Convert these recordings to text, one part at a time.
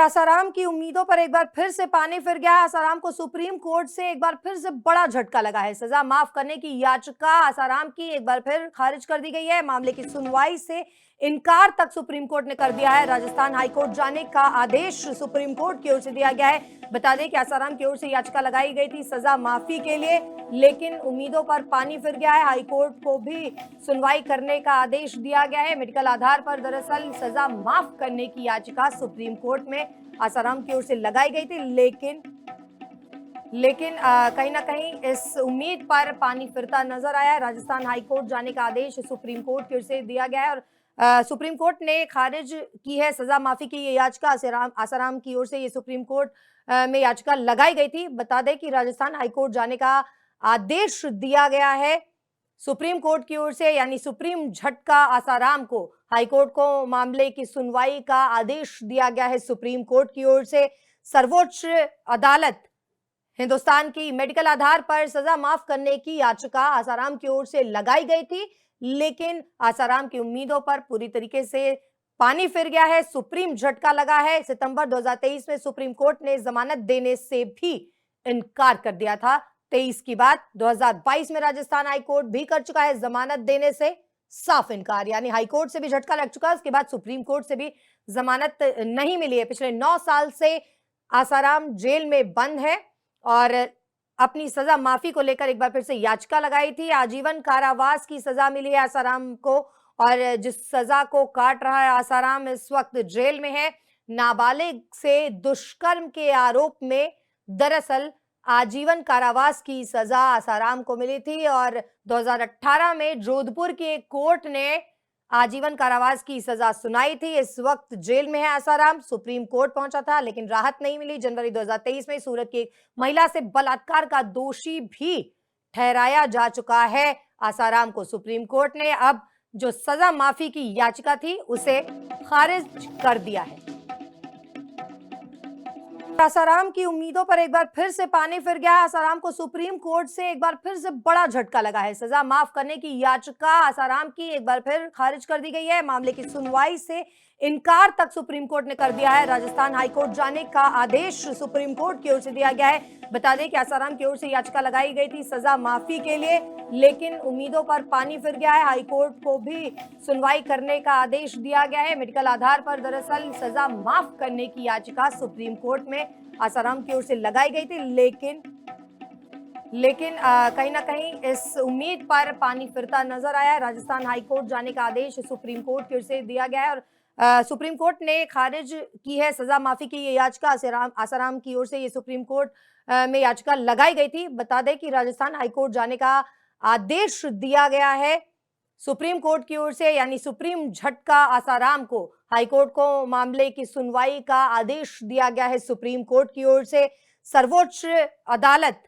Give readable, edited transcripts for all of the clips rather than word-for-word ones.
आसाराम की उम्मीदों पर एक बार फिर से पानी फिर गया है। आसाराम को सुप्रीम कोर्ट से एक बार फिर से बड़ा झटका लगा है। सजा माफ करने की याचिका आसाराम की एक बार फिर खारिज कर दी गई है। मामले की सुनवाई से इनकार तक सुप्रीम कोर्ट ने कर दिया है। राजस्थान हाईकोर्ट जाने का आदेश सुप्रीम कोर्ट की ओर से दिया गया है। बता दें कि आसाराम की ओर से याचिका लगाई गई थी सजा माफी के लिए, लेकिन उम्मीदों पर पानी फिर गया है। हाईकोर्ट को भी सुनवाई करने का आदेश दिया गया है। मेडिकल आधार पर दरअसल सजा माफ करने की याचिका सुप्रीम कोर्ट में आसाराम की ओर से लगाई गई थी, लेकिन कहीं ना कहीं इस उम्मीद पर पानी फिरता नजर आया है। राजस्थान हाईकोर्ट जाने का आदेश सुप्रीम कोर्ट की ओर से दिया गया है और सुप्रीम कोर्ट ने खारिज की है सजा माफी की ये याचिका। आसाराम की ओर से ये सुप्रीम कोर्ट में याचिका लगाई गई थी। बता दें कि राजस्थान हाईकोर्ट जाने का आदेश दिया गया है सुप्रीम कोर्ट की ओर से, यानी सुप्रीम झटका आसाराम को। हाईकोर्ट को मामले की सुनवाई का आदेश दिया गया है सुप्रीम कोर्ट की ओर से। सर्वोच्च अदालत हिंदुस्तान की मेडिकल आधार पर सजा माफ करने की याचिका आसाराम की ओर से लगाई गई थी, लेकिन आसाराम की उम्मीदों पर पूरी तरीके से पानी फिर गया है। सुप्रीम झटका लगा है। सितंबर 2023 में सुप्रीम कोर्ट ने जमानत देने से भी इनकार कर दिया था। 23 की बात 2022 में राजस्थान हाईकोर्ट भी कर चुका है जमानत देने से साफ इनकार, यानी हाईकोर्ट से भी झटका लग चुका है। उसके बाद सुप्रीम कोर्ट से भी जमानत नहीं मिली है। पिछले 9 साल से आसाराम जेल में बंद है और अपनी सजा माफी को लेकर एक बार फिर से याचिका लगाई थी। आजीवन कारावास की सजा मिली है आसाराम को और जिस सजा को काट रहा है आसाराम इस वक्त जेल में है। नाबालिग से दुष्कर्म के आरोप में दरअसल आजीवन कारावास की सजा आसाराम को मिली थी और 2018 में जोधपुर की एक कोर्ट ने आजीवन कारावास की सजा सुनाई थी। इस वक्त जेल में है आसाराम। सुप्रीम कोर्ट पहुंचा था लेकिन राहत नहीं मिली। जनवरी 2023 में सूरत की एक महिला से बलात्कार का दोषी भी ठहराया जा चुका है आसाराम को सुप्रीम कोर्ट ने। अब जो सजा माफी की याचिका थी उसे खारिज कर दिया है। आसाराम की उम्मीदों पर एक बार फिर से पानी फिर गया है। आसाराम को सुप्रीम कोर्ट से एक बार फिर से बड़ा झटका लगा है। सजा माफ करने की याचिका आसाराम की एक बार फिर खारिज कर दी गई है। मामले की सुनवाई से इनकार तक सुप्रीम कोर्ट ने कर दिया है। राजस्थान हाईकोर्ट जाने का आदेश सुप्रीम कोर्ट की ओर से दिया गया है। बता दें कि आसाराम की ओर से याचिका लगाई गई थी सजा माफी के लिए, लेकिन उम्मीदों पर पानी फिर गया है। हाईकोर्ट को भी सुनवाई करने का आदेश दिया गया है। मेडिकल आधार पर दरअसल सजा माफ करने की याचिका सुप्रीम कोर्ट में आसाराम की ओर से लगाई गई थी, लेकिन कहीं ना कहीं इस उम्मीद पर पानी फिरता नजर आया है। राजस्थान हाईकोर्ट जाने का आदेश सुप्रीम कोर्ट की ओर से दिया गया है और सुप्रीम कोर्ट ने खारिज की है सजा माफी की ये याचिका। आसाराम की ओर से ये सुप्रीम कोर्ट में याचिका लगाई गई थी। बता दें कि राजस्थान हाईकोर्ट जाने का आदेश दिया गया है सुप्रीम कोर्ट की ओर से, यानी सुप्रीम झटका आसाराम को। हाईकोर्ट को मामले की सुनवाई का आदेश दिया गया है सुप्रीम कोर्ट की ओर से। सर्वोच्च अदालत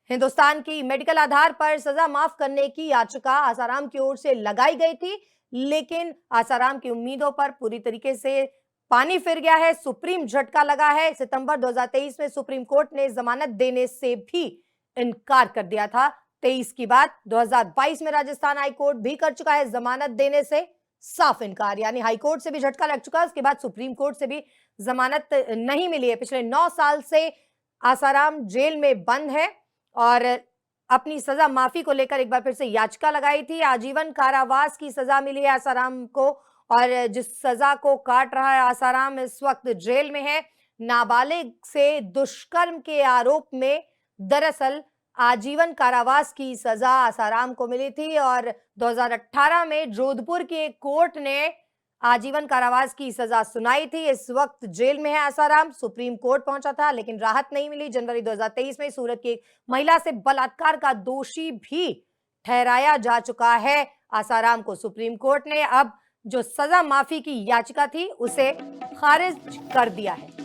हिंदुस्तान की मेडिकल आधार पर सजा माफ करने की याचिका आसाराम की ओर से लगाई गई थी, लेकिन आसाराम की उम्मीदों पर पूरी तरीके से पानी फिर गया है। सुप्रीम झटका लगा है। सितंबर 2023 में सुप्रीम कोर्ट ने जमानत देने से भी इनकार कर दिया था। 23 की बात 2022 में राजस्थान हाईकोर्ट भी कर चुका है जमानत देने से साफ इनकार, यानी हाईकोर्ट से भी झटका लग चुका है। उसके बाद सुप्रीम कोर्ट से भी जमानत नहीं मिली है। पिछले 9 साल से आसाराम जेल में बंद है और अपनी सजा माफी को लेकर एक बार फिर से याचिका लगाई थी। आजीवन कारावास की सजा मिली है आसाराम को और जिस सजा को काट रहा है आसाराम इस वक्त जेल में है। नाबालिग से दुष्कर्म के आरोप में दरअसल आजीवन कारावास की सजा आसाराम को मिली थी और 2018 में जोधपुर की एक कोर्ट ने आजीवन कारावास की सजा सुनाई थी। इस वक्त जेल में है आसाराम। सुप्रीम कोर्ट पहुंचा था लेकिन राहत नहीं मिली। जनवरी 2023 में सूरत की एक महिला से बलात्कार का दोषी भी ठहराया जा चुका है आसाराम को सुप्रीम कोर्ट ने। अब जो सजा माफी की याचिका थी उसे खारिज कर दिया है।